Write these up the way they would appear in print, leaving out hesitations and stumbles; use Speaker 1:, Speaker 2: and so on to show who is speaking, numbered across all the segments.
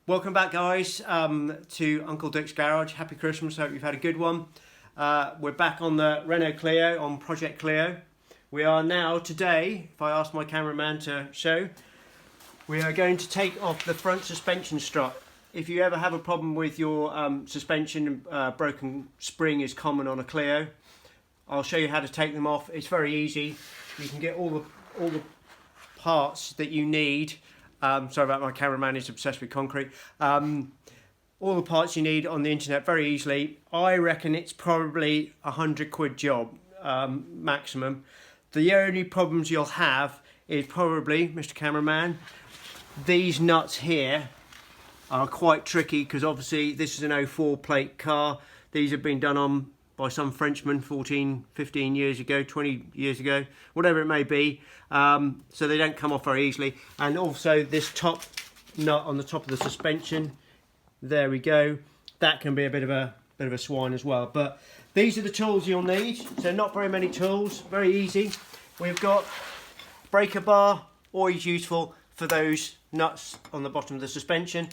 Speaker 1: Welcome back, guys, to Uncle Dick's Garage. Happy Christmas, hope you've had a good one. We're back on the Renault Clio, on Project Clio. We are now, today, if I ask my cameraman to show, we are going to take off the front suspension strut. If you ever have a problem with your suspension, broken spring is common on a Clio. I'll show you how to take them off. It's very easy. You can get all the parts that you need. Sorry about my cameraman, he's obsessed with concrete. All the parts you need on the internet very easily. I reckon it's probably £100 job maximum. The only problems you'll have is probably, Mr. Cameraman, these nuts here are quite tricky because obviously this is an 04 plate car. These have been done on by some Frenchman 14, 15 years ago, 20 years ago, whatever it may be. So they don't come off very easily. And also this top nut on the top of the suspension, there we go. That can be a bit of a swine as well. But these are the tools you'll need. So not very many tools, very easy. We've got breaker bar, always useful for those nuts on the bottom of the suspension.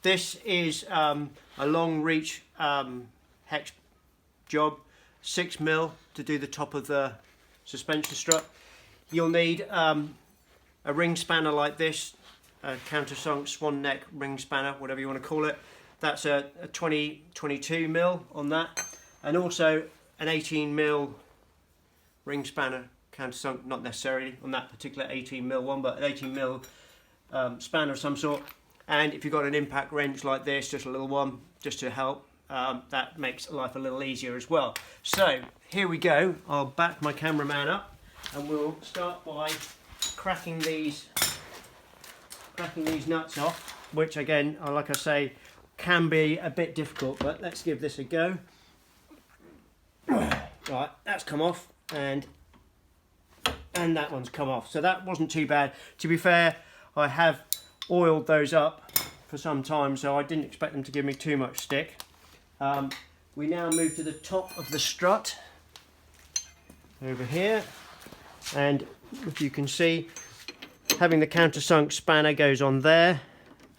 Speaker 1: This is a long reach hex job, 6mm to do the top of the suspension strut. You'll need a ring spanner like this, a countersunk swan neck ring spanner, whatever you want to call it. That's a 22mm on that, and also an 18mm ring spanner countersunk, not necessarily on that particular 18mm one, but an 18mm spanner of some sort. And if you've got an impact wrench like this, just a little one, just to help. That makes life a little easier as well. So here we go. I'll back my cameraman up and we'll start by cracking these nuts off, which again, like I say, can be a bit difficult, but let's give this a go. Right, that's come off, and that one's come off, so that wasn't too bad. To be fair, I have oiled those up for some time, so I didn't expect them to give me too much stick. We now move to the top of the strut over here, and if you can see, having the countersunk spanner goes on there,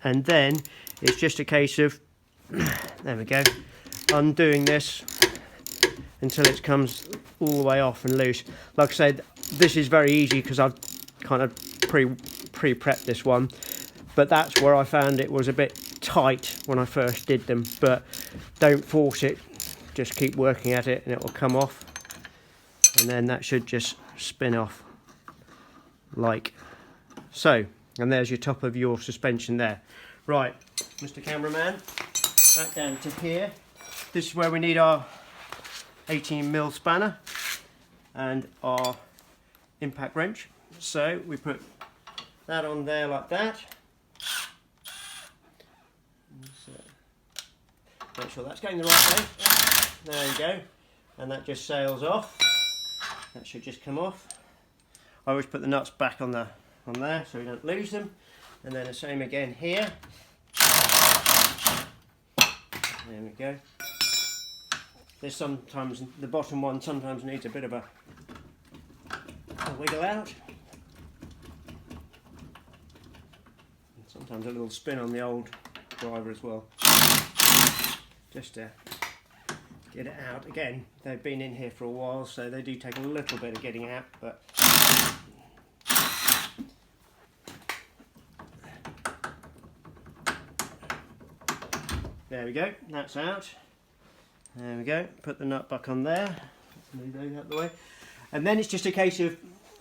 Speaker 1: and then it's just a case of there we go, undoing this until it comes all the way off and loose. Like I said, this is very easy because I've kind of pre-prepped this one, but that's where I found it was a bit tight when I first did them. But don't force it, just keep working at it and it will come off, and then that should just spin off like so. And there's your top of your suspension there. Right, Mr. Cameraman, back down to here. This is where we need our 18mm spanner and our impact wrench. So we put that on there like that. Make sure that's going the right way. There you go. And that just sails off. That should just come off. I always put the nuts back on there so we don't lose them. And then the same again here. There we go. There's sometimes, the bottom one sometimes needs a bit of a wiggle out. And sometimes a little spin on the old driver as well. Just to get it out. Again, they've been in here for a while, so they do take a little bit of getting out, but there we go, that's out. There we go, put the nut back on there, move those out of the way, and then it's just a case of,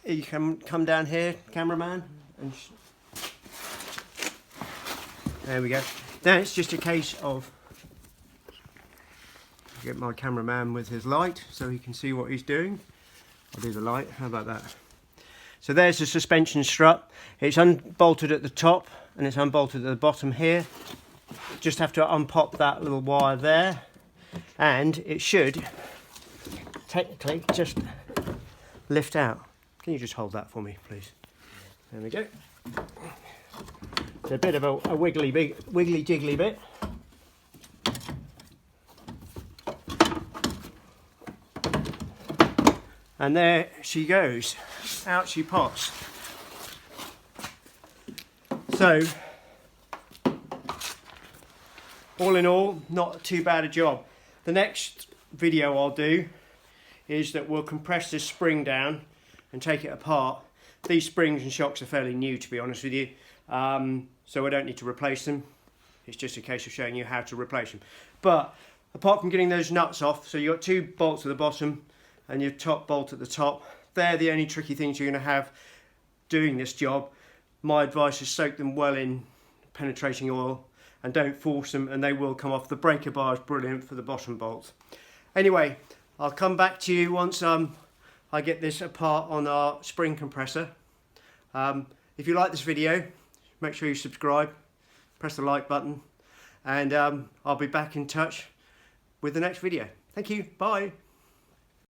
Speaker 1: you can come down here, cameraman, and there we go. Then it's just a case of, get my cameraman with his light so he can see what he's doing. I'll do the light, how about that? So there's the suspension strut. It's unbolted at the top and it's unbolted at the bottom here. Just have to unpop that little wire there, and it should technically just lift out. Can you just hold that for me, please? There we go. It's a bit of a wiggly jiggly bit. And there she goes, out she pops. So all in all, not too bad a job. The next video I'll do is that we'll compress this spring down and take it apart. These springs and shocks are fairly new, to be honest with you, so I don't need to replace them. It's just a case of showing you how to replace them. But apart from getting those nuts off, so you've got 2 bolts at the bottom and your top bolt at the top, they're the only tricky things you're going to have doing this job. My advice is soak them well in penetrating oil and don't force them, and they will come off. The breaker bar is brilliant for the bottom bolts. Anyway, I'll come back to you once I get this apart on our spring compressor. If you like this video, make sure you subscribe, press the like button, and I'll be back in touch with the next video. Thank you, bye.